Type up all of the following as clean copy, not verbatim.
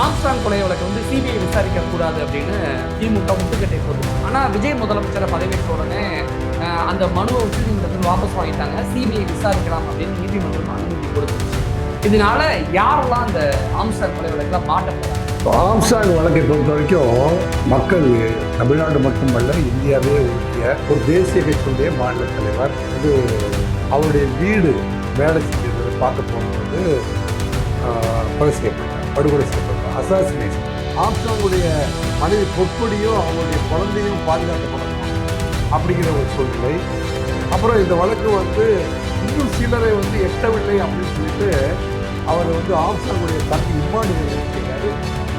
Armstrong கொலை வழக்கு CBI விசாரிக்க கூடாது அப்படின்னு திமுக முட்டுக்கட்டை போடுது. ஆனால் விஜய் முதலமைச்சரை பதவியேற்ற உடனே அந்த மனுவை உச்சநீதிமன்றத்தில் வாபஸ் வாங்கிட்டாங்க. சிபிஐ விசாரிக்கலாம் அப்படின்னு நீதிமன்றம் அனுமதி கொடுத்துருச்சு. இதனால யாரெல்லாம் அந்த ஆம்ஸ்ட்ராங் கொலை வழக்கில் மாட்ட போறாங்க? ஆம்ஸ்ட்ராங் வழக்கை பொறுத்த வரைக்கும் மக்கள் தமிழ்நாடு மட்டுமல்ல இந்தியாவே உருக்கிய ஒரு தேசிய கட்சியுடைய மாநில தலைவர் வந்து அவருடைய வீடு வேலை செஞ்சதை பார்க்க போகும்போது கொலை செய்யப்பட்டார், படுகொலை செய்யப்பட்டார், அசாசினேஷன். ஆம்ஸ்ட்ராங்குடைய மனைவி பொற்கொடியும் அவருடைய குழந்தையும் பாதுகாக்கப்படணும் அப்படிங்கிற ஒரு சூழ்நிலை. அப்புறம் இந்த வழக்கு வந்து இன்னும் சிலரை வந்து எட்டவில்லை அப்படின்னு சொல்லிட்டு அவர் வந்து ஆம்ஸ்ட்ராங்குடைய தம்பி இம்மானுவேல் செய்யாரு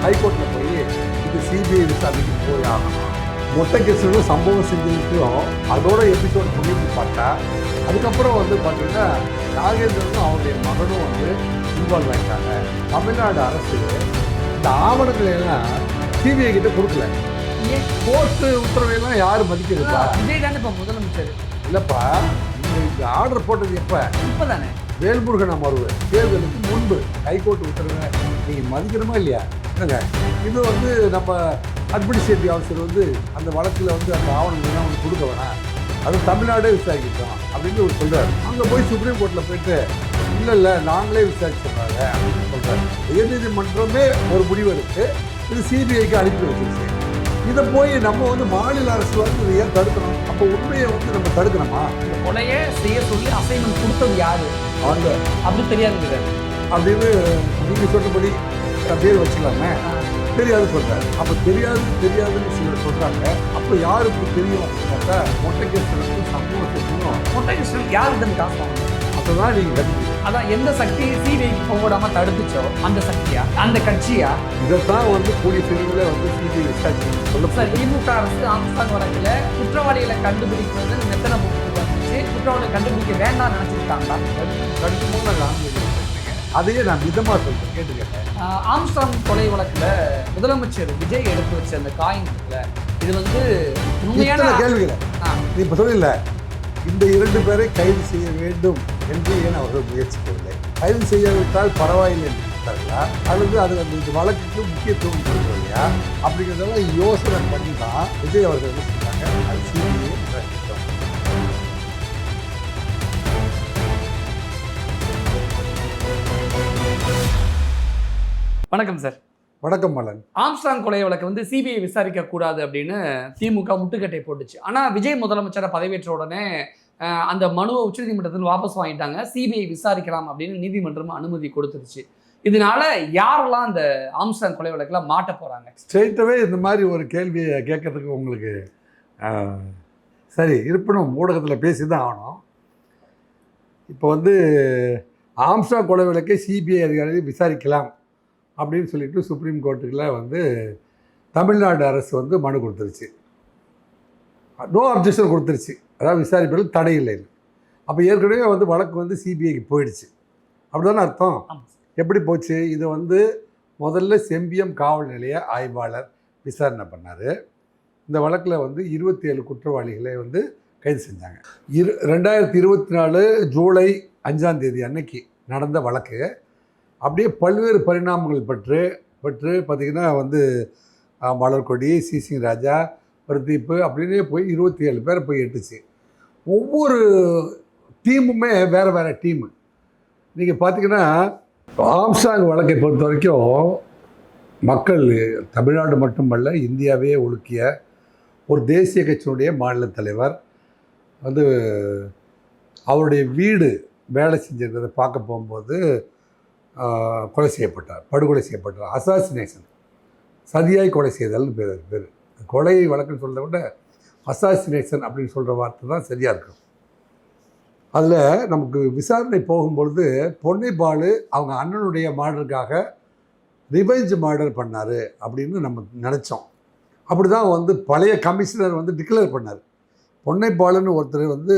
ஹைகோர்ட்டில் போய் இது சிபிஐ விசாரணைக்கு போய் ஆகணும். மொட்டை கேஸும் சம்பவம் செஞ்சதுக்கும் அதோட எபிசோட் முடிவு பார்த்தா அதுக்கப்புறம் வந்து பார்த்தீங்கன்னா நாகேந்திரனும் அவருடைய மகனும் வந்து இன்வால்வ் ஆகிட்டாங்க. தமிழ்நாடு அரசு இந்த ஆவணங்களை எல்லாம் சிபிஐ கிட்ட கொடுக்கல. கோர்ட்டு உத்தரவையெல்லாம் யாரும் மதிக்கிறதா? விஜய் தானே இப்போ முதலமைச்சர். இல்லைப்பா, இந்த ஆர்டர் போட்டது எப்போ? இப்போ தானே வேல்முருகன் அமர்வு தேர்தலுக்கு முன்பு ஹைகோர்ட் உத்தரவை நீங்கள் மதிக்கிறோமா இல்லையா? என்னங்க இது வந்து நம்ம அட்மினிஸ்ட்ரேட்டிவ் ஆஃபீஸர் வந்து அந்த வழக்கில் வந்து அந்த ஆவணங்கள்லாம் அவனுக்கு கொடுக்க வேணாம், அது தமிழ்நாடே விசாரிக்கிட்டோம் அப்படின்னு ஒரு சொல்கிறார். அங்கே போய் சுப்ரீம் கோர்ட்டில் போயிட்டு இல்லை நாங்களே விசாரிச்சிடுறாங்க அப்படின்னு சொல்கிறாரு. உயர்நீதிமன்றமே ஒரு முடிவு எடுத்து இது சிபிஐக்கு அனுப்பி வச்சிருச்சு. இதை போய் நம்ம வந்து மாநில அரசு வந்து இதை ஏன் தடுக்கணும்? அப்போ உண்மையை வந்து நம்ம தடுக்கணுமா? இந்த கொலையை செய்ய சொல்லி அசைன்மெண்ட் கொடுத்தது யாரு அவங்க அப்படி தெரியாது அப்படின்னு நீங்கள் சொன்னபடி பேர் வச்சுக்கலாமே, தெரியாது சொல்கிறாரு. அப்போ தெரியாதுன்னு சிலர் சொல்கிறாங்க. அப்போ யாருக்கு தெரியும் அப்படின்னாக்கா மொட்டைக்கேஸ்வரனுக்கும் சமூகத்துக்கும் மொட்டைக்கேஸ்வரன் யாருக்குன்னு காசு வாங்க. அப்போ தான் நீங்கள் கற்றுக்கணும். அதான் எந்த சக்தி சிபிஐக்கு போடாமல் தடுத்துச்சோ அந்த சக்தியா அந்த கட்சியா? இதைத்தான் வந்து கூடிய பிரிவில் வந்து சிபிஐ விசாரிச்சு சொல்ல சார். திமுக அரசு ஆம்ஸ்ட்ராங் வழக்கில் குற்றவாளிகளை கண்டுபிடிக்கிறது மெத்தனை போட்டு வந்துச்சு. குற்றவாளிகளை கண்டுபிடிக்க வேண்டாம் நினச்சிருக்காங்களா? கடுமையான லாங்குவேஜ் அதையே நான் விதமாக சொல்கிறேன், கேட்டுக்கேன். ஆம்ஸ்ட்ராங் கொலை வழக்கில் முதலமைச்சர் விஜய் எடுத்து வச்ச அந்த காயின்ல இது வந்து உண்மையான கேள்விகளை நீ இப்போ சொல்லல. இந்த 2 பேரை கைது செய்ய வேண்டும் என்று ஏன் அவர்கள் முயற்சிக்கவில்லை? கைது செய்யாவிட்டால் பரவாயில்லை என்று நினைத்தார்களா, அல்லது அது அந்த வழக்குக்கு முக்கியத்துவம் கொடுக்கலையா அப்படிங்கிறதெல்லாம் யோசனை பண்ணி தான் விஜய் அவர்கள் என்ன சொன்னாங்க, அது சிபிஐ விசாரிக்கட்டும். வணக்கம் சார். வணக்கம் மலன். ஆம்ஸ்ட்ராங் கொலை வழக்கு சிபிஐ விசாரிக்க கூடாது அப்படின்னு திமுக முட்டுக்கட்டை போட்டுச்சு. ஆனால் விஜய் முதலமைச்சரை பதவியேற்ற உடனே அந்த மனுவை உச்சநீதிமன்றத்தில் வாபஸ் வாங்கிட்டாங்க. சிபிஐ விசாரிக்கலாம் அப்படின்னு நீதிமன்றம் அனுமதி கொடுத்துருச்சு. இதனால யாரெல்லாம் அந்த ஆம்ஸ்ட்ராங் கொலை வழக்கில் மாட்ட போகிறாங்க? ஸ்ட்ரெயிட்டாகவே இந்த மாதிரி ஒரு கேள்வியை கேட்கறதுக்கு உங்களுக்கு சரி இருப்பினும் ஊடகத்தில் பேசி தான் ஆகணும். இப்போ வந்து ஆம்ஸ்ட்ராங் கொலை வழக்கை சிபிஐ அதிகாரிகள் விசாரிக்கலாம் அப்படின்னு சொல்லிட்டு சுப்ரீம் கோர்ட்டுக்குள்ள வந்து தமிழ்நாடு அரசு வந்து மனு கொடுத்துருச்சு. நோ அப்ஜெக்ஷன் கொடுத்துருச்சு, அதாவது விசாரிப்பதில் தடை இல்லைன்னு. அப்போ ஏற்கனவே வந்து வழக்கு வந்து சிபிஐக்கு போயிடுச்சு, அப்படி தானே அர்த்தம்? எப்படி போச்சு? இது வந்து முதல்ல செம்பியம் காவல் நிலைய ஆய்வாளர் விசாரணை பண்ணார். இந்த வழக்கில் வந்து 27 குற்றவாளிகளை வந்து கைது செஞ்சாங்க. 2024 ஜூலை 5ஆம் தேதி அன்னைக்கு நடந்த வழக்கு அப்படியே பல்வேறு பரிணாமங்கள் பற்று பார்த்திங்கன்னா வந்து மலர்கொடி, சிசிங் ராஜா, பிரதீப் அப்படின்னே போய் 27 பேரை போய் எட்டுச்சு. ஒவ்வொரு டீமுமே வேறு வேறு டீமு. நீங்கள் பார்த்திங்கன்னா ஆம்ஸ்ட்ராங் வழக்கை பொறுத்த வரைக்கும் மக்கள் தமிழ்நாடு மட்டுமல்ல இந்தியாவே உலுக்கிய ஒரு தேசிய கட்சியினுடைய மாநில தலைவர் வந்து அவருடைய வீடு வேலை செஞ்சிருக்கிறத பார்க்க போகும்போது கொலை செய்யப்பட்டார், படுகொலை செய்யப்பட்டார். அசாசினேஷன், சதியாய் கொலை செய்தல்னு பேர். கொலை வழக்குன்னு சொல்கிறத விட அசாசினேஷன் அப்படின்னு சொல்கிற வார்த்தை தான் சரியாக இருக்கும். அதில் நமக்கு விசாரணை போகும்பொழுது பொன்னைபாலு அவங்க அண்ணனுடைய மர்டருக்காக ரிவெஞ்ச் மர்டர் பண்ணார் அப்படின்னு நம்ம நினச்சோம். அப்படி தான் வந்து பழைய கமிஷனர் வந்து டிக்ளேர் பண்ணார். பொன்னைபாலுன்னு ஒருத்தர் வந்து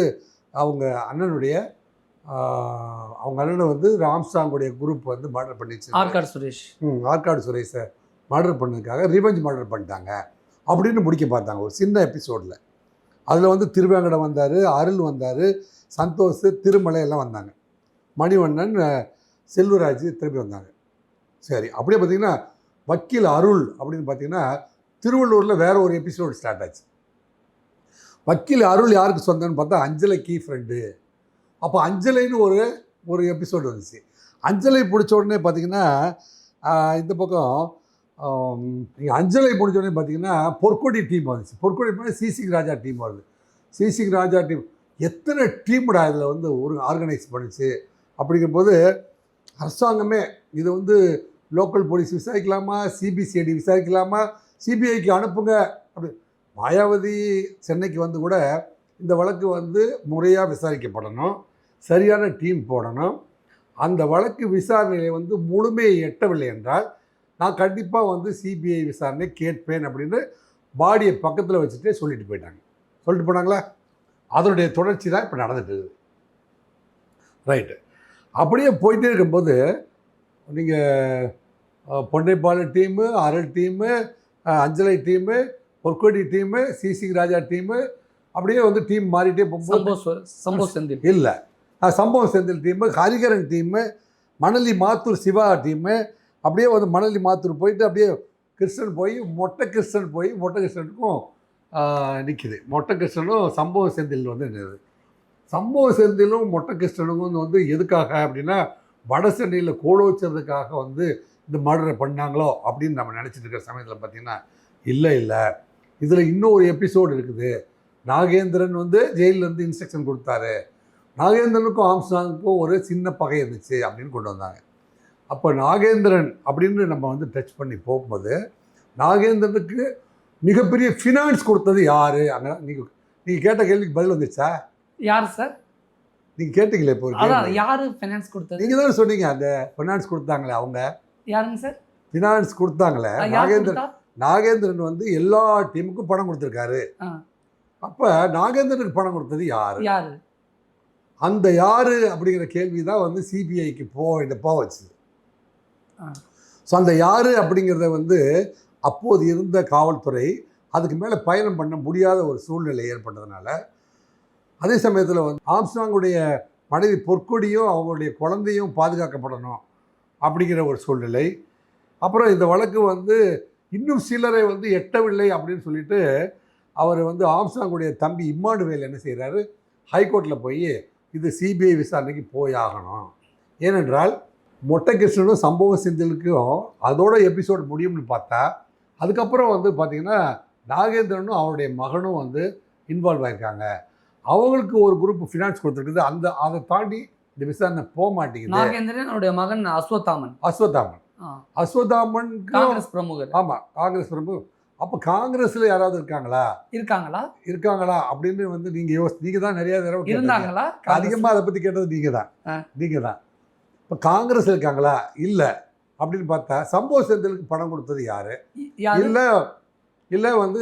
அவங்க அண்ணனுடைய வந்து ஆம்ஸ்ட்ராங்குடைய குரூப் வந்து மர்டர் பண்ணிச்சு. ஆற்காடு சுரேஷை மர்டர் பண்ணதுக்காக ரிவெஞ்ச் மர்டர் பண்ணிட்டாங்க அப்படின்னு முடிக்க பார்த்தாங்க ஒரு சின்ன எபிசோடில். அதில் வந்து திருவேங்கடம் வந்தார், அருள் வந்தார், சந்தோஷ், திருமலை எல்லாம் வந்தாங்க, மணிவண்ணன், செல்வராஜ் திரும்பி வந்தாங்க. சரி, அப்படியே பார்த்திங்கன்னா வக்கீல் அருள் அப்படின்னு பார்த்தீங்கன்னா திருவள்ளூரில் வேற ஒரு எபிசோடு ஸ்டார்ட் ஆச்சு. வக்கீல் அருள் யாருக்கு சொந்தம்னு பார்த்தா அஞ்சலைக்கு ஃப்ரெண்டு. அப்போ அஞ்சலைன்னு ஒரு எபிசோடு வந்துச்சு. அஞ்சலை பிடிச்ச உடனே பார்த்தீங்கன்னா இந்த பக்கம் நீங்கள் அஞ்சலை பிடிச்ச உடனே பார்த்தீங்கன்னா பொற்கொடி டீம் வந்துச்சு. பொற்கொடி சிசிங் ராஜா டீம் வருது. சிசிங் ராஜா டீம் எத்தனை டீம்டா இதில் வந்து ஒரு ஆர்கனைஸ் பண்ணிச்சு. அப்படிங்கும்போது அரசாங்கமே இது வந்து லோக்கல் போலீஸ் விசாரிக்கலாமா, சிபிசிஐடி விசாரிக்கலாமா, சிபிஐக்கு அனுப்புங்க அப்படி. மாயாவதி சென்னைக்கு வந்து கூட இந்த வழக்கு வந்து முறையாக விசாரிக்கப்படணும், சரியான டீம் போடணும். அந்த வழக்கு விசாரணையை வந்து முழுமையை எட்டவில்லை என்றால் நான் கண்டிப்பாக வந்து சிபிஐ விசாரணை கேட்பேன் அப்படின்னு பாடியை பக்கத்தில் வச்சுட்டே சொல்லிட்டு போனாங்களா. அதனுடைய தொடர்ச்சி தான் இப்போ நடந்துட்டு இருக்குது. ரைட்டு. அப்படியே போயிட்டே இருக்கும்போது நீங்கள் Ponnaibalu team, Arul team, Anjalai team, Porkodi team, சிசிங் ராஜா டீமு, அப்படியே வந்து டீம் மாறிட்டே போகும்போது சம்பவ் செந்தில் இல்லை, சம்பவம் Senthil team, Hariharan team, Manali Mathur Siva team, அப்படியே வந்து மணலி மாத்தூர் போயிட்டு அப்படியே கிருஷ்ணன் போய் மொட்டை கிருஷ்ணனுக்கும் நிற்கிது. மொட்டை கிருஷ்ணனும் சம்பவ செந்தில் வந்து நிற்குது. சம்பவ செந்திலும் மொட்டை கிருஷ்ணனுக்கும் வந்து எதுக்காக அப்படின்னா வட சென்னையில் கோலோச்சதுக்காக வந்து இந்த மர்டரை பண்ணாங்களோ அப்படின்னு நம்ம நினச்சிட்டு இருக்கிற சமயத்தில் பார்த்திங்கன்னா இல்லை, இதில் இன்னொரு எபிசோடு இருக்குது. நாகேந்திரன் வந்து ஜெயிலேருந்து இன்ஸ்ட்ரக்ஷன் கொடுத்தாரு, நாகேந்திரனுக்கும் ஆம்ஸ்ட்ராங்குக்கும் ஒரு சின்ன பகை இருந்துச்சு அப்படின்னு கொண்டு வந்தாங்க. அப்போ நாகேந்திரன் அப்படின்னு நம்ம வந்து டச் பண்ணி போகும்போது நாகேந்திரனுக்கு மிகப்பெரிய ஃபினான்ஸ் கொடுத்தது யார்? அங்கே நீங்கள் கேட்ட கேள்விக்கு பதில் வந்துச்சா? யார் சார்? நீங்கள் கேட்டீங்களே இப்போ யார் ஃபினான்ஸ் கொடுத்தது? நீங்கள் தானே சொன்னீங்க அந்த ஃபினான்ஸ் கொடுத்தாங்களே. அவங்க யாருங்க சார்? ஃபினான்ஸ் கொடுத்தாங்களே நாகேந்திரன் வந்து எல்லா டீமுக்கும் பணம் கொடுத்துருக்காரு. அப்போ நாகேந்திரனுக்கு பணம் கொடுத்தது யார்? அந்த யார் அப்படிங்கிற கேள்வி தான் வந்து சிபிஐக்கு போக வச்சுது. ஸோ அந்த யார் அப்படிங்கிறத வந்து அப்போது இருந்த காவல்துறை அதுக்கு மேலே பயணம் பண்ண முடியாத ஒரு சூழ்நிலை ஏற்பட்டதுனால, அதே சமயத்தில் வந்து ஆம்ஸ்ட்ராங்குடைய மனைவி பொற்கொடியும் அவங்களுடைய குழந்தையும் பாதுகாக்கப்படணும் அப்படிங்கிற ஒரு சூழ்நிலை. அப்புறம் இந்த வழக்கு வந்து இன்னும் சிலரை வந்து எட்டவில்லை அப்படின்னு சொல்லிட்டு அவர் வந்து ஆம்ஸ்ட்ராங்குடைய தம்பி இம்மானுவேல் என்ன செய்கிறாரு, ஹைகோர்ட்டில் போய் இது சிபிஐ விசாரணைக்கு போயாகணும். ஏனென்றால் மொட்டை கிருஷ்ணனும் சம்பவ செந்திலுக்கும் அதோட எபிசோடு முடியும்னு பார்த்தா அதுக்கப்புறம் வந்து பார்த்திங்கன்னா நாகேந்திரனும் அவருடைய மகனும் வந்து இன்வால்வ் ஆகிருக்காங்க. அவங்களுக்கு ஒரு குரூப் ஃபினான்ஸ் கொடுத்துருக்குது. அதை தாண்டி இந்த விசாரணை போக மாட்டேங்குது. நாகேந்திரன் அவருடைய மகன் அஸ்வத்தாமன் காங்கிரஸ் பிரமுகர். ஆமாம், காங்கிரஸ் பிரமுகர். அப்போ காங்கிரஸில் யாராவது இருக்காங்களா அப்படின்னு வந்து நீங்கள் தான் நிறைய தடவை இருந்தாங்களா? அதிகமாக அதை பற்றி கேட்டது நீங்கள் தான். இப்போ காங்கிரஸில் இருக்காங்களா? இல்லை அப்படின்னு பார்த்தா சம்பவ செந்திலுக்கு பணம் கொடுத்தது யார்? இல்லை வந்து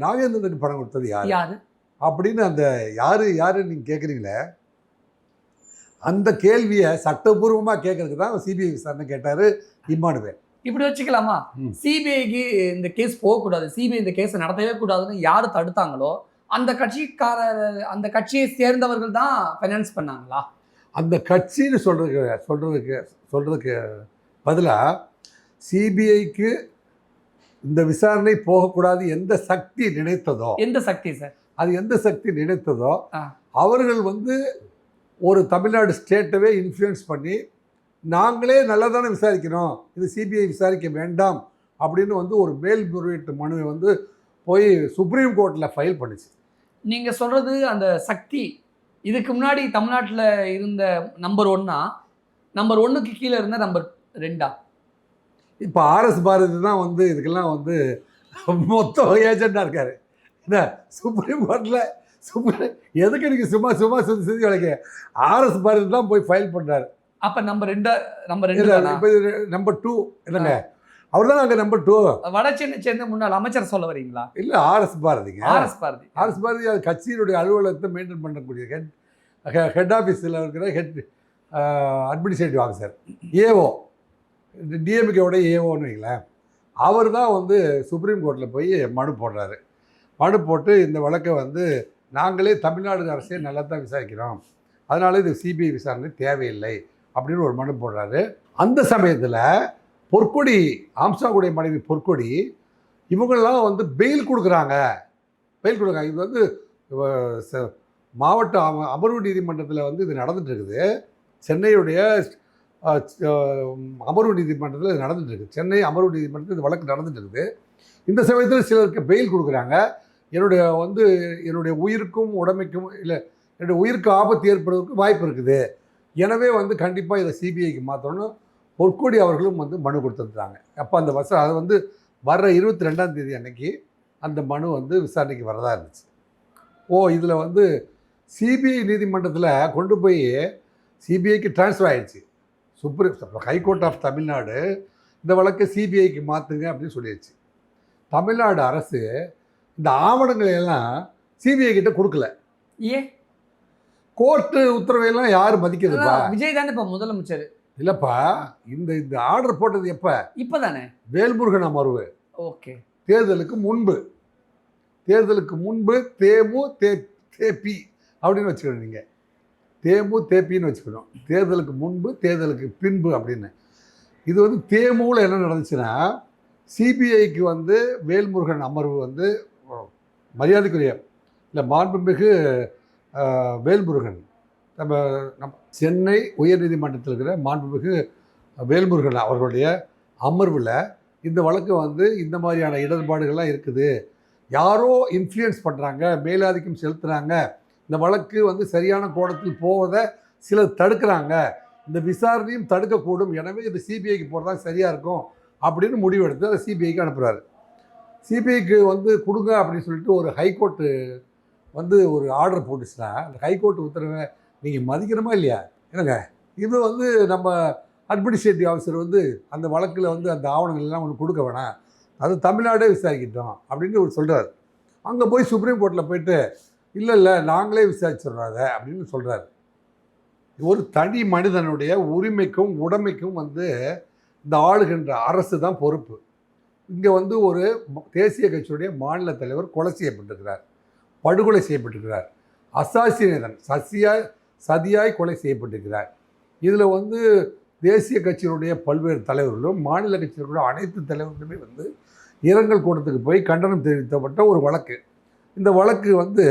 நாகேந்திரனுக்கு பணம் கொடுத்தது யார் அப்படின்னு அந்த யாருன்னு நீங்கள் கேட்குறீங்களே, அந்த கேள்வியை சட்டபூர்வமாக கேட்கறதுக்கு தான் சிபிஐ விசாரணை கேட்டார் இம்மானுவேல். இப்படி வச்சுக்கலாமா? சிபிஐக்கு இந்த கேஸ் போகக்கூடாது, சிபிஐ இந்த கேஸை நடத்தவே கூடாதுன்னு யார் தடுத்தாங்களோ அந்த கட்சியை சேர்ந்தவர்கள் தான் ஃபைனான்ஸ் பண்ணாங்களா? அந்த கட்சின்னு சொல்கிறதுக்கு பதிலாக சிபிஐக்கு இந்த விசாரணை போகக்கூடாது எந்த சக்தி நினைத்ததோ, எந்த சக்தி நினைத்ததோ அவர்கள் வந்து ஒரு தமிழ்நாடு ஸ்டேட்டவே இன்ஃப்ளூயன்ஸ் பண்ணி நாங்களே நல்லா தானே விசாரிக்கணும், இது சிபிஐ விசாரிக்க வேண்டாம் அப்படின்னு வந்து ஒரு மேல்முறையீட்டு மனுவை வந்து போய் சுப்ரீம் கோர்ட்டில் ஃபைல் பண்ணிச்சு. நீங்கள் சொல்கிறது அந்த சக்தி இதுக்கு முன்னாடி தமிழ்நாட்டில் இருந்த நம்பர் 1 நம்பர் 1க்கு கீழே இருந்த நம்பர் 2? இப்போ ஆர்எஸ் பாரதி தான் வந்து இதுக்கெல்லாம் வந்து மொத்தம் ஏஜெண்டாக இருக்கார். என்ன சுப்ரீம் கோர்ட்டில் எதுக்கு நீங்கள் சும்மா சுற்றி வளைக்க ஆர்எஸ் பாரதி தான் போய் ஃபைல் பண்ணுறாரு. அப்போ நம்பர் 2 நம்பர் 2 இல்லைங்க, அவர் தான் அங்கே நம்பர் 2. வடசென்னை சேர்ந்த முன்னாள் அமைச்சர் சொல்ல வரீங்களா? இல்லை, ஆர்எஸ் பாரதி அது கட்சியினுடைய அலுவலகத்தை மெயின்டைன் பண்ணக்கூடிய ஹெட் ஆஃபீஸில் இருக்கிற அட்மினிஸ்ட்ரேட்டிவ் ஆஃபீஸர், ஏஓ, டிஎம்கேவோட ஏஓன்னு வைங்களேன். அவர் தான் வந்து சுப்ரீம் கோர்ட்டில் போய் மனு போடுறாரு. மனு போட்டு இந்த வழக்கை வந்து நாங்களே தமிழ்நாடு அரசே நல்லா தான் விசாரிக்கிறோம், அதனால இது சிபிஐ விசாரணை தேவையில்லை அப்படின்னு ஒரு மனு போடுறாரு. அந்த சமயத்தில் பொற்கொடி ஆம்சாங்குடைய மனைவி பொற்கொடி இவங்கெல்லாம் வந்து பெயில் கொடுக்குறாங்க. இது வந்து மாவட்ட அமர்வு நீதிமன்றத்தில் வந்து இது நடந்துட்டு இருக்குது. சென்னையுடைய அமர்வு நீதிமன்றத்தில் இது நடந்துட்டு இருக்குது. சென்னை அமர்வு நீதிமன்றத்தில் இது வழக்கு நடந்துட்டு இருக்குது. இந்த சமயத்தில் சிலருக்கு பெயில் கொடுக்குறாங்க. என்னுடைய உயிருக்கும் உடைமைக்கும் இல்லை என்னுடைய உயிருக்கு ஆபத்து ஏற்படுவதற்கு வாய்ப்பு இருக்குது. எனவே வந்து கண்டிப்பாக இதை சிபிஐக்கு மாற்றணும் பொற்கொடி அவர்களும் வந்து மனு கொடுத்துருந்தாங்க. அப்போ அந்த அது வந்து வர்ற 22ஆம் தேதி அன்னைக்கு அந்த மனு வந்து விசாரணைக்கு வரதா இருந்துச்சு. இதில் வந்து சிபிஐ நீதிமன்றத்தில் கொண்டு போய் சிபிஐக்கு ட்ரான்ஸ்ஃபர் ஆகிடுச்சு. ஹைகோர்ட் ஆஃப் தமிழ்நாடு இந்த வழக்கை சிபிஐக்கு மாற்றுங்க அப்படின்னு சொல்லிடுச்சு. தமிழ்நாடு அரசு இந்த ஆவணங்களை எல்லாம் சிபிஐ கிட்ட கொடுக்கல. ஏன்? கோர்ட்டு உத்தரவையெல்லாம் யார் மதிக்கிறதுப்பா? விஜய் தானே இப்போ முதலமைச்சர். இல்லைப்பா, இந்த ஆர்டர் போட்டது எப்போ? இப்போ தானே. வேல்முருகன் அமர்வு. ஓகே. தேர்தலுக்கு முன்பு தேபி அப்படின்னு வச்சுக்கணும். நீங்கள் தேபின்னு வச்சுக்கணும். தேர்தலுக்கு முன்பு தேர்தலுக்கு பின்பு அப்படின்னு. இது வந்து தேமுவில் என்ன நடந்துச்சுன்னா, சிபிஐக்கு வந்து வேல்முருகன் அமர்வு வந்து மரியாதைக்குரிய இல்லை மாண்புமிகு வேல்முருகன் நம்ம சென்னை உயர்நீதிமன்றத்தில் இருக்கிற மாண்புமிகு வேல்முருகன் அவர்களுடைய அமர்வில் இந்த வழக்கு வந்து இந்த மாதிரியான இடர்பாடுகள்லாம் இருக்குது, யாரோ இன்ஃப்ளூயன்ஸ் பண்ணுறாங்க, மேலாதிக்கம் செலுத்துகிறாங்க, இந்த வழக்கு வந்து சரியான கோணத்தில் போவதை சிலர் தடுக்கிறாங்க, இந்த விசாரணையும் தடுக்கக்கூடும், எனவே இது சிபிஐக்கு போகிறதா சரியாக இருக்கும் அப்படின்னு முடிவெடுத்து அதை சிபிஐக்கு அனுப்புகிறாரு. சிபிஐக்கு வந்து கொடுங்க அப்படின்னு சொல்லிட்டு ஒரு ஹைகோர்ட்டு வந்து ஒரு ஆர்டர் போட்டுச்சுன்னா அந்த ஹைகோர்ட் உத்தரவை நீங்கள் மதிக்கிறோமா இல்லையா? என்னங்க இது வந்து நம்ம அட்மினிஸ்ட்ரேட்டிவ் ஆஃபீஸர் வந்து அந்த வழக்கில் வந்து அந்த ஆவணங்கள் எல்லாம் ஒன்று கொடுக்க வேணாம், அது தமிழ்நாடே விசாரிக்கிட்டோம் அப்படின்னு ஒரு சொல்கிறார். அங்கே போய் சுப்ரீம் கோர்ட்டில் போயிட்டு இல்லை நாங்களே விசாரிச்சிடுறோம் அதை அப்படின்னு சொல்கிறாரு. ஒரு தனி மனிதனுடைய உரிமைக்கும் உடைமைக்கும் வந்து இந்த ஆளுகின்ற அரசு தான் பொறுப்பு. இங்கே வந்து ஒரு தேசிய கட்சியுடைய மாநில தலைவர் கொலை செய்யப்பட்டிருக்கிறார், படுகொலை செய்யப்பட்டிருக்கிறார், அசாசினேதன் சதியாய் கொலை செய்யப்பட்டிருக்கிறார். இதில் வந்து தேசிய கட்சியினுடைய பல்வேறு தலைவர்களும் மாநில கட்சியினுடைய அனைத்து தலைவர்களுமே வந்து இரங்கல் கூட்டத்துக்கு போய் கண்டனம் தெரிவிக்கப்பட்ட ஒரு வழக்கு. இந்த வழக்கு வந்து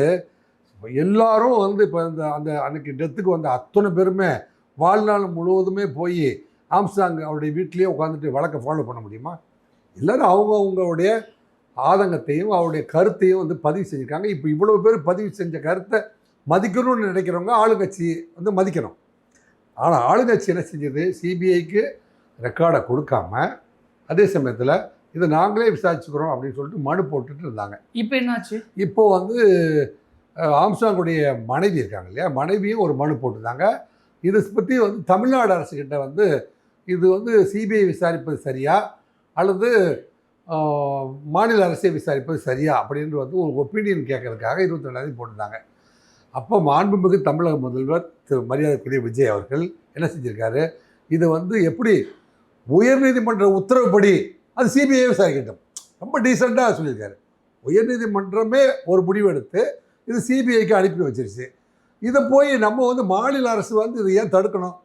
எல்லாரும் வந்து இப்போ அந்த அன்னைக்கு டெத்துக்கு வந்த அத்தனை பேருமே வாழ்நாள் முழுவதுமே போய் ஆம்ஸ்ட்ராங் அவருடைய வீட்டிலேயே உட்காந்துட்டு வழக்கை ஃபாலோ பண்ண முடியுமா? எல்லோரும் அவங்களுடைய ஆதங்கத்தையும் அவருடைய கருத்தையும் வந்து பதிவு செஞ்சுருக்காங்க. இப்போ இவ்வளோ பேர் பதிவு செஞ்ச கருத்தை மதிக்கணும்னு நினைக்கிறவங்க ஆளுங்கட்சி வந்து மதிக்கணும். ஆனால் ஆளுங்கட்சி என்ன செஞ்சது, சிபிஐக்கு ரெக்கார்டை கொடுக்காம அதே சமயத்தில் இதை நாங்களே விசாரிச்சுக்கிறோம் அப்படின்னு சொல்லிட்டு மனு போட்டுட்டு இருந்தாங்க. இப்போ என்னாச்சு? இப்போது வந்து ஆம்ஸ்ட்ராங்குடைய மனைவி இருக்காங்க இல்லையா, மனைவியும் ஒரு மனு போட்டிருந்தாங்க. இதை பற்றி வந்து தமிழ்நாடு அரசுக்கிட்ட வந்து இது வந்து சிபிஐ விசாரிப்பது சரியா அல்லது மாநில அரசை விசாரிப்பது சரியா அப்படின்ற வந்து ஒரு ஒப்பீனியன் கேட்கறதுக்காக 22ஆம் போட்டிருந்தாங்க. அப்போ மாண்புமிகு தமிழக முதல்வர் திரு மரியாதைக்குரிய விஜய் அவர்கள் என்ன செஞ்சுருக்காரு, இதை வந்து எப்படி உயர்நீதிமன்ற உத்தரவுப்படி அது சிபிஐ விசாரிக்கட்டும், ரொம்ப டீசெண்டாக சொல்லியிருக்காரு. உயர்நீதிமன்றமே ஒரு முடிவெடுத்து இது சிபிஐக்கு அனுப்பி வச்சிருச்சு. இதை போய் நம்ம வந்து மாநில அரசு வந்து இதை ஏன் தடுக்கணும்?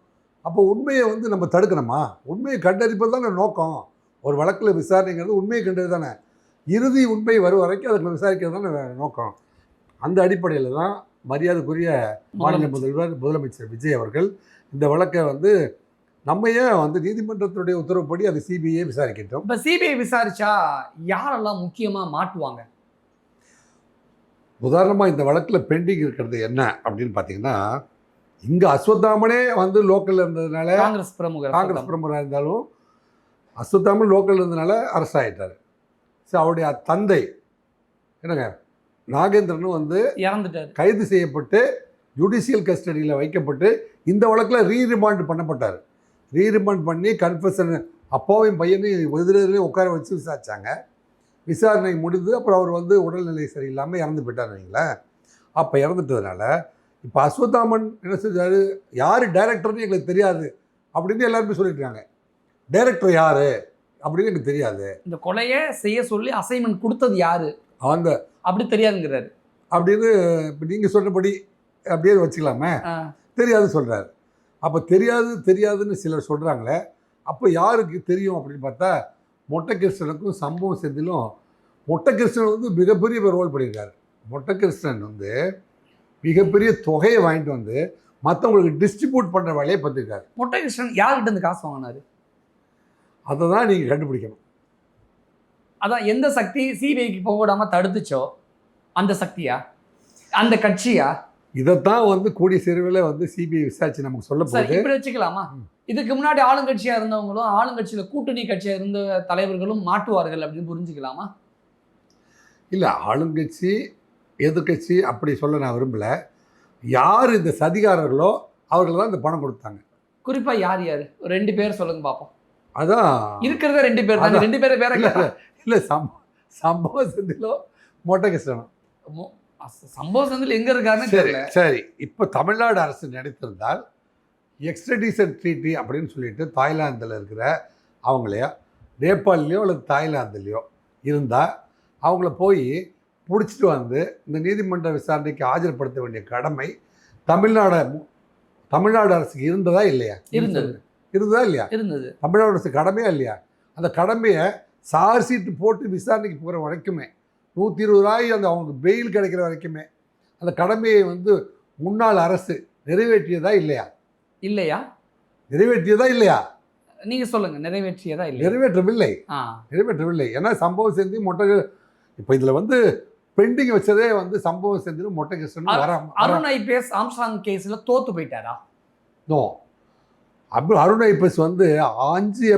அப்போ உண்மையை வந்து நம்ம தடுக்கணுமா? உண்மையை கண்டறிப்பது தானே நோக்கம். ஒரு வழக்கில் விசாரணைங்கிறது உண்மையை கண்டது தானே, இறுதி உண்மை வரும் வரைக்கும் அதுக்கு விசாரிக்கிறது தானே நோக்கம். அந்த அடிப்படையில் தான் மரியாதைக்குரிய மாநில முதலமைச்சர் விஜய் அவர்கள் இந்த வழக்கை வந்து நம்ம ஏன் வந்து நீதிமன்றத்துடைய உத்தரவுப்படி அது சிபிஐ விசாரிக்கட்டும். இப்போ சிபிஐ விசாரிச்சா யாரெல்லாம் முக்கியமாக மாட்டுவாங்க? உதாரணமாக இந்த வழக்கில் பெண்டிங் இருக்கிறது என்ன அப்படின்னு பார்த்தீங்கன்னா, இங்கே அஸ்வத்தாமனே வந்து லோக்கலில் இருந்ததுனால காங்கிரஸ் பிரமுகராக இருந்தாலும் அஸ்வத்தாமன் லோக்கலில் இருந்ததுனால அரெஸ்ட் ஆகிட்டார். ஸோ அவருடைய தந்தை என்னங்க நாகேந்திரனும் வந்து இறந்துட்டார், கைது செய்யப்பட்டு ஜுடிஷியல் கஸ்டடியில் வைக்கப்பட்டு இந்த வழக்கில் ரீரிமாண்ட் பண்ணப்பட்டார். ரீரிமாண்ட் பண்ணி கன்ஃபெஷன் அப்பாவையும் பையனையும் எதிரெதிரையும் உட்கார வச்சு விசாரித்தாங்க. விசாரணை முடிந்து அப்புறம் அவர் வந்து உடல்நிலை சரியில்லாமல் இறந்து போயிட்டார் வைங்களேன். அப்போ இறந்துட்டதுனால இப்போ அஸ்வத்தாமன் என்ன செஞ்சார், யார் டைரக்டர்னு எங்களுக்கு தெரியாது அப்படின்னு எல்லாருமே சொல்லியிருக்காங்க. டைரக்டர் யார் அப்படின்னு எனக்கு தெரியாது, இந்த கொலையை செய்ய சொல்லி அசைன்மெண்ட் கொடுத்தது யார் அந்த அப்படி தெரியாதுங்கிறாரு. அப்படின்னு இப்போ நீங்கள் சொன்னபடி அப்படியே வச்சுக்கலாமே, தெரியாது சொல்கிறாரு. அப்போ தெரியாதுன்னு சிலர் சொல்கிறாங்களே, அப்போ யாருக்கு தெரியும் அப்படின்னு பார்த்தா மொட்டை கிருஷ்ணனுக்கும் சம்பவம் செந்திலும். மொட்டை கிருஷ்ணன் வந்து மிகப்பெரிய ரோல் பண்ணியிருக்காரு. மொட்டை கிருஷ்ணன் வந்து மிகப்பெரிய தொகையை வாங்கிட்டு வந்து மற்றவங்களுக்கு டிஸ்ட்ரிபியூட் பண்ணுற வேலையை பார்த்துருக்காரு. மொட்டை கிருஷ்ணன் யார்கிட்ட இருந்து காசு வாங்கினாரு? அதை தான் நீங்கள் கண்டுபிடிக்கணும். அதான் எந்த சக்தி சிபிஐக்கு போக விடாம தடுத்துச்சோ அந்த சக்தியா, அந்த கட்சியா? இதைத்தான் வந்து கூடிய சிறுவில் வந்து சிபிஐ விசாரிச்சு நமக்கு சொல்ல சார் போகுது. இப்படி வச்சுக்கலாமா? இதுக்கு முன்னாடி ஆளுங்கட்சியா இருந்தவங்களும் ஆளுங்கட்சியில கூட்டணி கட்சியா இருந்த தலைவர்களும் மாட்டுவார்கள் அப்படின்னு புரிஞ்சுக்கலாமா? இல்லை, ஆளுங்கட்சி எதிர்கட்சி அப்படி சொல்ல நான் விரும்பலை. யார் இந்த சதிகாரர்களோ அவர்கள் தான் இந்த பணம் கொடுத்தாங்க. குறிப்பா யார் யாரு? ஒரு 2 பேர் சொல்லுங்க பாப்போம். அதான் இருக்கிறத 2 பேர் தான். 2 பேரை பேரை இல்லை, சம்பவ செந்திலோ மொட்டை கிருஷ்ணனும். சம்பவ செந்தில் எங்க இருக்காருன்னு சரி தெரியல. சரி. இப்போ தமிழ்நாடு அரசு நினைத்திருந்தால் எக்ஸ்ட்ரடிஷன் ட்ரீட்டி அப்படின்னு சொல்லிட்டு தாய்லாந்தில் இருக்கிற அவங்களையோ நேபாளிலையோ அல்லது தாய்லாந்துலேயோ இருந்தால் அவங்கள போய் பிடிச்சிட்டு வந்து இந்த நீதிமன்ற விசாரணைக்கு ஆஜர்படுத்த வேண்டிய கடமை தமிழ்நாடு அரசுக்கு இருந்ததா இல்லையா? இருந்ததா இல்லையா? இருந்தது. தமிழ்நாடு அரசு கடமையா இல்லையா? அந்த கடமையை சார்ஜ் ஷீட் போட்டு விசாரணைக்கு போகிற வரைக்குமே 120 ரூபாய் அந்த அவங்களுக்கு பெயில் கிடைக்கிற வரைக்குமே அந்த கடமையை வந்து முன்னாள் அரசு நிறைவேற்றியதா இல்லையா? இல்லையா? நிறைவேற்றியதா இல்லையா? நீங்க சொல்லுங்க. நிறைவேற்றியதா இல்லையா? நிறைவேற்றவில்லை. ஏன்னா சம்பவம் செஞ்சு மொட்டை இப்போ இதில் வந்து பெண்டிங் வச்சதே வந்து சம்பவம் செஞ்சு மொட்டை கிருஷ்ணன் அருண் ஐபிஎஸ் ஆம்ஸ்ட்ராங் கேஸ்ல தோத்து போயிட்டாரா? நோ. அருண் ஐபிஎஸ் வந்து 5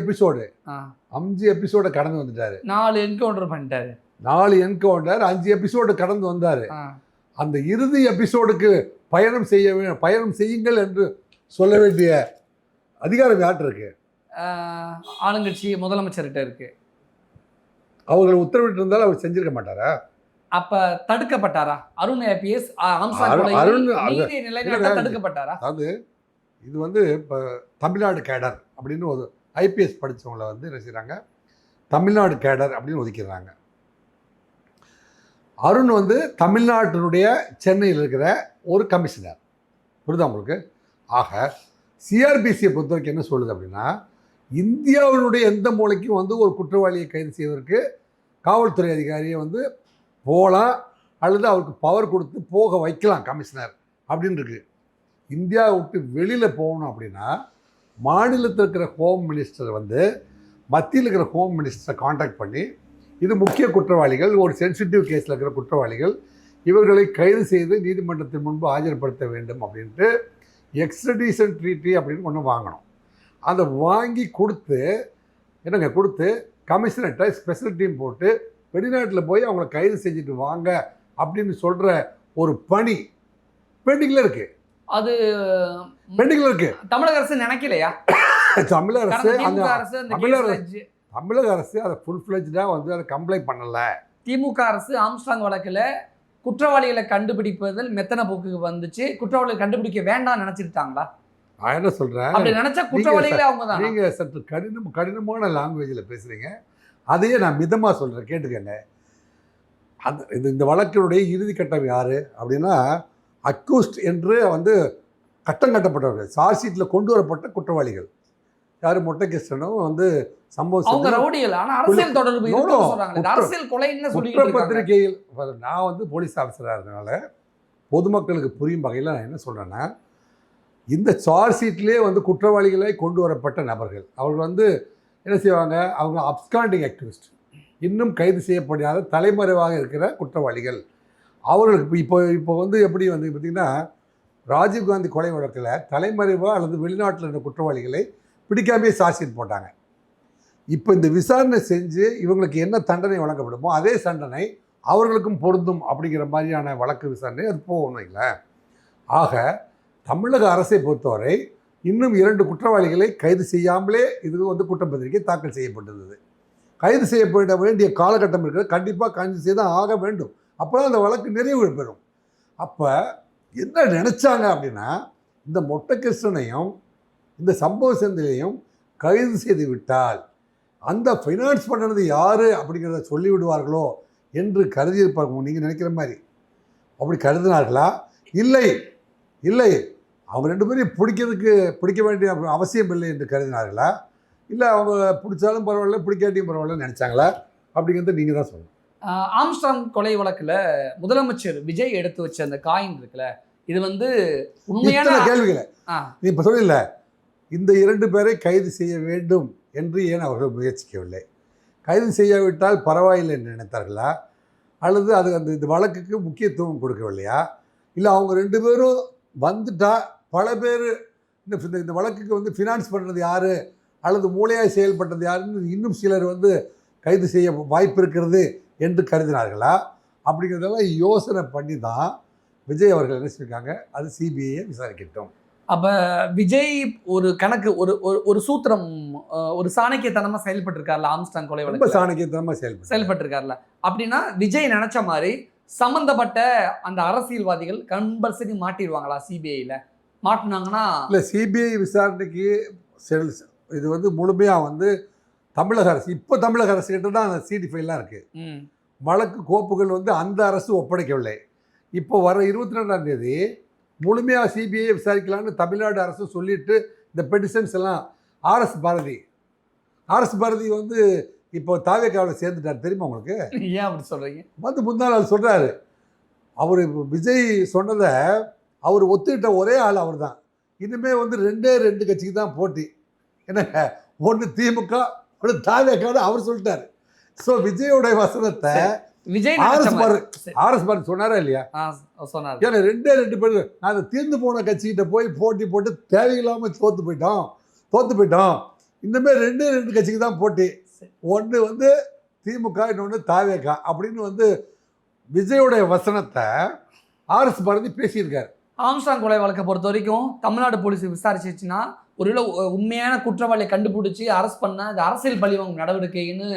எபிசோடு கடந்து வந்துட்டாரு. 4 என்கவுண்டர் பண்ணிட்டாரு. 4 என்கவுண்டர் 5 எபிசோடு கடந்து வந்தாரு. அந்த இறுதி எபிசோடுக்கு பயணம் செய்யுங்கள் என்று சொல்ல வேண்டிய அதிகாரம் யார்கிட்ட இருக்கு? ஆளுங்கட்சி முதலமைச்சர்கிட்ட இருக்கு. அவர்கள் உத்தரவிட்டு இருந்தாலும் அவர் செஞ்சிருக்க மாட்டாரா? அப்ப தடுக்கப்பட்டாரா? அருண் ஐபிஎஸ் தடுக்கப்பட்டாரா? அது இது வந்து இப்போ தமிழ்நாடு கேடர் அப்படின்னு ஒரு ஐபிஎஸ் படித்தவங்களை வந்து என்ன செய்கிறாங்க, தமிழ்நாடு கேடர் அப்படின்னு ஒதுக்கிடுறாங்க. அருண் வந்து தமிழ்நாட்டினுடைய சென்னையில் இருக்கிற ஒரு கமிஷனர். புரியுதா உங்களுக்கு? ஆக சிஆர்பிசியை பொறுத்த வரைக்கும் என்ன சொல்லுது அப்படின்னா, இந்தியாவினுடைய எந்த மூலைக்கும் வந்து ஒரு குற்றவாளியை கைது செய்வதற்கு காவல்துறை அதிகாரியை வந்து போகலாம் அல்லது அவருக்கு பவர் கொடுத்து போக வைக்கலாம் கமிஷனர் அப்படின்னு இருக்கு. இந்தியாவை விட்டு வெளியில் போகணும் அப்படின்னா மாநிலத்தில் இருக்கிற ஹோம் மினிஸ்டர் வந்து மத்தியில் இருக்கிற ஹோம் மினிஸ்டரை காண்டாக்ட் பண்ணி இது முக்கிய குற்றவாளிகள், ஒரு சென்சிட்டிவ் கேஸில் இருக்கிற குற்றவாளிகள், இவர்களை கைது செய்து நீதிமன்றத்தின் முன்பு ஆஜர்படுத்த வேண்டும் அப்படின்ட்டு எக்ஸ்ட்ரடிஷன் ட்ரீட்டி அப்படின்னு ஒன்று வாங்கணும். அதை வாங்கி கொடுத்து கமிஷனர்கிட்ட ஸ்பெஷல் டீம் போட்டு வெளிநாட்டில் போய் அவங்கள கைது செஞ்சுட்டு வாங்க அப்படின்னு சொல்கிற ஒரு பணி பெண்டிங்கில் இருக்குது. அது பெண்டிங்கில் இருக்குது. தமிழக அரசு நினைக்கலையா? தமிழக அரசு அதை ஃபுல் ஃப்ளெஜ்டாக வந்து அதை கம்ப்ளைண்ட் பண்ணலை. திமுக அரசு ஆம்ஸ்ட்ராங் வழக்கில் குற்றவாளிகளை கண்டுபிடிப்பதில் மெத்தனை போக்குக்கு வந்துச்சு. குற்றவாளிகளை கண்டுபிடிக்க வேண்டாம் நினைச்சிருக்காங்களா? நான் என்ன சொல்கிறேன், அப்படி நினைச்சா குற்றவாளிகளே அவங்க தான். நீங்கள் சற்று கடினமான லாங்குவேஜில் பேசுகிறீங்க. அதையே நான் மிதமாக சொல்கிறேன், கேட்டுக்கங்க. இந்த வழக்கினுடைய இறுதி கட்டம் யார் அப்படின்னா, அக்யூஸ்ட் என்று வந்து கட்டம் கட்டப்பட்டவர்கள், சார்ஜ் ஷீட்டில் கொண்டு வரப்பட்ட குற்றவாளிகள் யார்? மொட்டை கிருஷ்ணனும் வந்து சம்பவம் ரவுடிகள். ஆனால் அரசியல் தொடர்பு அரசியல் கொலைன்னு குற்றப்பத்திரிகையில் நான் வந்து போலீஸ் ஆஃபீஸராக இருந்தனால பொதுமக்களுக்கு புரியும் வகையில் நான் என்ன சொல்கிறேன்னா, இந்த சார்ஜ் ஷீட்லேயே வந்து குற்றவாளிகளை கொண்டு வரப்பட்ட நபர்கள் அவர்கள் வந்து என்ன செய்வாங்க, அவங்க அப்ஸ்காண்டிங் ஆக்டிவிஸ்ட், இன்னும் கைது செய்யப்படாத தலைமறைவாக இருக்கிற குற்றவாளிகள். அவர்களுக்கு இப்போ வந்து எப்படி வந்து பார்த்திங்கன்னா, ராஜீவ்காந்தி கொலை வழக்கில் தலைமறைவாக அல்லது வெளிநாட்டில் இருந்த குற்றவாளிகளை பிடிக்காமே சார்ஜ் ஷீட் போட்டாங்க. இப்போ இந்த விசாரணை செஞ்சு இவங்களுக்கு என்ன தண்டனை வழங்கப்படுமோ அதே தண்டனை அவர்களுக்கும் பொருந்தும் அப்படிங்கிற மாதிரியான வழக்கு விசாரணை அது போகணும் இல்லை. ஆக தமிழக அரசை பொறுத்தவரை இன்னும் 2 குற்றவாளிகளை கைது செய்யாமலே இது வந்து குற்றப்பத்திரிகை தாக்கல் செய்யப்பட்டிருந்தது. கைது செய்யப்பட வேண்டிய காலகட்டம் இருக்கிறது, கண்டிப்பாக கைது செய்து ஆக வேண்டும். அப்போ தான் அந்த வழக்கு நிறைவு பெறும். அப்போ என்ன நினச்சாங்க அப்படின்னா, இந்த மொட்டை கிருஷ்ணனையும் இந்த சம்பவ செந்திலையும் கைது செய்து விட்டால் அந்த ஃபைனான்ஸ் பண்ணது யார் அப்படிங்கிறத சொல்லிவிடுவார்களோ என்று கருதியிருப்பார்கள். நீங்கள் நினைக்கிற மாதிரி அப்படி கருதினார்களா? இல்லை, அவங்க 2 பேரையும் பிடிக்க வேண்டிய அவசியம் இல்லை என்று கருதினார்களா? இல்லை அவங்க பிடிச்சாலும் பரவாயில்ல பிடிக்காட்டியும் பரவாயில்லன்னு நினச்சாங்களா அப்படிங்கிறத நீங்கள் தான் சொல்லணும். ஆம்ஸ்ட்ராங் கொலை வழக்குல முதலமைச்சர் விஜய் எடுத்து வச்ச அந்த காயின் இருக்குல்ல, இது வந்து உண்மையான கேள்விகளை நீ இப்போ சொல்லல. இந்த 2 பேரை கைது செய்ய வேண்டும் என்று ஏன் அவர்கள் முயற்சிக்கவில்லை? கைது செய்யாவிட்டால் பரவாயில்லை என்று நினைத்தார்களா, அல்லது அது அந்த இந்த வழக்குக்கு முக்கியத்துவம் கொடுக்கவில்லையா, இல்லை அவங்க 2 பேரும் வந்துட்டா பல பேர் இந்த வழக்குக்கு வந்து ஃபினான்ஸ் பண்ணுறது யார் அல்லது மூளையாக செயல்பட்டது யாருன்னு இன்னும் சிலர் வந்து கைது செய்ய வாய்ப்பு இருக்கிறது என்று கருதினார்களா? அப்படிங்கிறதெல்லாம் யோசனை பண்ணி தான் விஜய் அவர்கள் என்ன சொல்லியிருக்காங்க, அது சிபிஐயை விசாரிக்கட்டும். அப்போ விஜய் ஒரு கணக்கு ஒரு சூத்திரம் ஒரு சாணக்கியத்தனமாக செயல்பட்டிருக்காருல ஆம்ஸ்ட்ராங் கொலை ரொம்ப வழக்கு சாணக்கியத்தனமாக செயல்பட்டிருக்காருல, அப்படின்னா விஜய் நினைச்ச மாதிரி சம்பந்தப்பட்ட அந்த அரசியல்வாதிகள் கம்பல்சரி மாட்டிடுவாங்களா சிபிஐயில்? மாட்டினாங்கன்னா இல்லை, சிபிஐ விசாரணைக்கு இது வந்து முழுமையாக வந்து தமிழக அரசு, இப்போ தமிழக அரசு கிட்ட தான் அந்த சிடி ஃபைல்லாம் இருக்குது. வழக்கு கோப்புகள் வந்து அந்த அரசு ஒப்படைக்கவில்லை. இப்போ வர 22ஆம் தேதி முழுமையாக சிபிஐ விசாரிக்கலான்னு தமிழ்நாடு அரசு சொல்லிட்டு இந்த பெட்டிஷன்ஸ் எல்லாம் ஆர்எஸ் பாரதி வந்து இப்போ தாவேக்காவில் சேர்ந்துட்டார், தெரியுமா உங்களுக்கு? ஏன் அப்படி சொல்கிறீங்க? வந்து முந்தா நாள் சொல்கிறாரு, அவர் விஜய் சொன்னதை அவர் ஒத்துக்கிட்ட ஒரே ஆள் அவர் தான். இனிமேல் வந்து 2 கட்சிக்கு தான் போட்டி, என்னங்க, ஒன்று திமுக ஒன்று தாவேக்கான்னு அவர் சொல்லிட்டார். ஸோ விஜயோடைய வசனத்தை விஜய் ஆர்எஸ் பாரதி சொன்னாரா இல்லையா? சொன்னார். ஏன்னா 2 பேர் நாங்கள் தீர்ந்து போன கட்சிக்கிட்ட போய் போட்டி போட்டு தேவையில்லாமல் தோற்று போயிட்டோம். இனிமேல் 2 கட்சிக்கு தான் போட்டி, ஒன்று வந்து திமுக இன்னொன்று தாவேக்கா அப்படின்னு வந்து விஜயோடைய வசனத்தை ஆர்எஸ் பாரதி பேசியிருக்காரு. ஆம்ஸ்ட்ராங் கொலை வழக்கை பொறுத்த வரைக்கும் தமிழ்நாடு போலீஸ் விசாரிச்சிச்சுன்னா ஒரு உண்மையான குற்றவாளியை கண்டுபிடிச்சி அரெஸ்ட் பண்ண அது அரசியல் பழிவாங்கும் நடவடிக்கைன்னு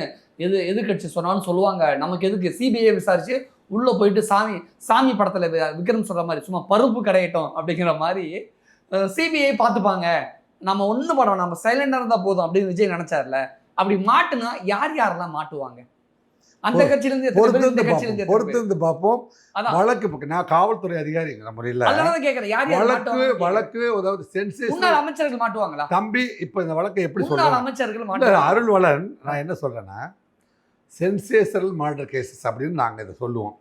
எதிர்கட்சி சொன்னான்னு சொல்லுவாங்க. நமக்கு எதுக்கு சிபிஐ விசாரிச்சு உள்ளே போயிட்டு சாமி படத்தில் விக்ரம் சொல்கிற மாதிரி சும்மா பருப்பு கடையட்டும் அப்படிங்கிற மாதிரி சிபிஐ பார்த்துப்பாங்க, நம்ம ஒன்றும் பண்ணோம், நம்ம சைலண்டாக இருந்தால் போதும் அப்படின்னு விஜய் நினச்சார்ல. அப்படி மாட்டுனா யாரெல்லாம் மாட்டுவாங்க? அந்த கட்சியிலேருந்து பொறுத்து பார்ப்போம். வழக்கு நான் காவல்துறை அதிகாரிங்கிற முறையில் வழக்கு அதாவது அமைச்சர்கள் மாட்டுவாங்களா தம்பி? இப்போ இந்த வழக்கை எப்படி சொல்றாங்க அமைச்சர்கள்? அருள்வளன், நான் என்ன சொல்றேன்னா சென்சேஷனல் மர்டர் கேசஸ் அப்படின்னு நாங்கள் இதை சொல்லுவோம்.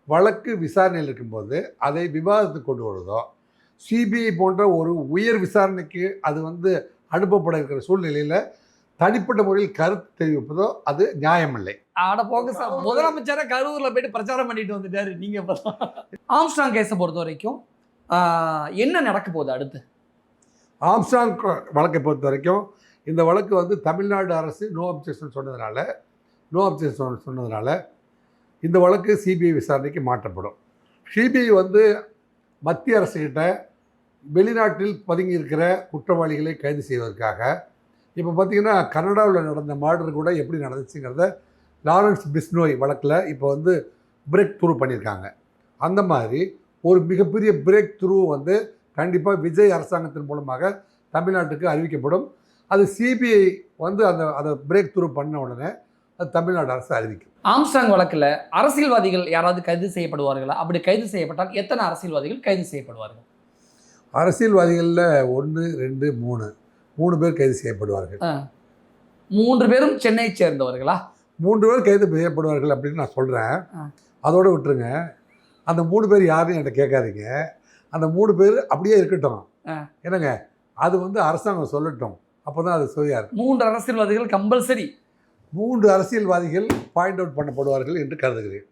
வழக்கு விசாரணையில் இருக்கும்போது அதை விவாதத்துக்கு கொண்டு வருவதோ, சிபிஐ போன்ற ஒரு உயர் விசாரணைக்கு அது வந்து அனுப்பப்பட இருக்கிற சூழ்நிலையில் தனிப்பட்ட முறையில் கருத்து தெரிவிப்பதோ அது நியாயமில்லை. ஆட போக சார், முதலமைச்சரை கரூரில் போயிட்டு பிரச்சாரம் பண்ணிட்டு வந்துட்டாரு. நீங்க ஆம்ஸ்ட்ராங் கேஸை பொறுத்த வரைக்கும் என்ன நடக்க போகுது அடுத்து? ஆம்ஸ்ட்ராங் வழக்கை பொறுத்த வரைக்கும் இந்த வழக்கு வந்து தமிழ்நாடு அரசு நோ அப்ஜெக்ஷன் சொன்னதுனால இந்த வழக்கு சிபிஐ விசாரணைக்கு மாற்றப்படும். சிபிஐ வந்து மத்திய அரசுகிட்ட வெளிநாட்டில் பதுங்கி இருக்கிற குற்றவாளிகளை கைது செய்வதற்காக இப்போ பார்த்திங்கன்னா கனடாவில் நடந்த மர்டர் கூட எப்படி நடந்துச்சுங்கிறத லாரன்ஸ் பிஸ்னோய் வழக்கில் இப்போ வந்து பிரேக் த்ரூ பண்ணியிருக்காங்க. அந்த மாதிரி ஒரு மிகப்பெரிய பிரேக் த்ரூ வந்து கண்டிப்பாக விஜய் அரசாங்கத்தின் மூலமாக தமிழ்நாட்டுக்கு அறிவிக்கப்படும். அது சிபிஐ வந்து அதை பிரேக் த்ரூ பண்ண உடனே அது தமிழ்நாடு அரசு அறிவிக்கும். ஆம்ஸ்ட்ராங் வழக்கில் அரசியல்வாதிகள் யாராவது கைது செய்யப்படுவார்களா? அப்படி கைது செய்யப்பட்டால் எத்தனை அரசியல்வாதிகள் கைது செய்யப்படுவார்கள்? அரசியல்வாதிகளில் 1, 2, 3 பேர் கைது செய்யப்படுவார்கள். 3 பேரும் சென்னையை சேர்ந்தவர்களா? 3 பேர் கைது செய்யப்படுவார்கள் அப்படின்னு நான் சொல்கிறேன். அதோடு விட்டுருங்க, அந்த 3 பேர் யாருன்னு என்கிட்ட கேட்காதீங்க. அந்த 3 பேர் அப்படியே இருக்கட்டும். என்னங்க, அது வந்து அரசாங்கம் சொல்லட்டும், அப்போ தான் அது சரியா இருக்கும். 3 அரசியல்வாதிகள் கம்பல்சரி 3 அரசியல்வாதிகள் பாயிண்ட் அவுட் பண்ணப்படுவார்கள் என்று கருதுகிறேன்.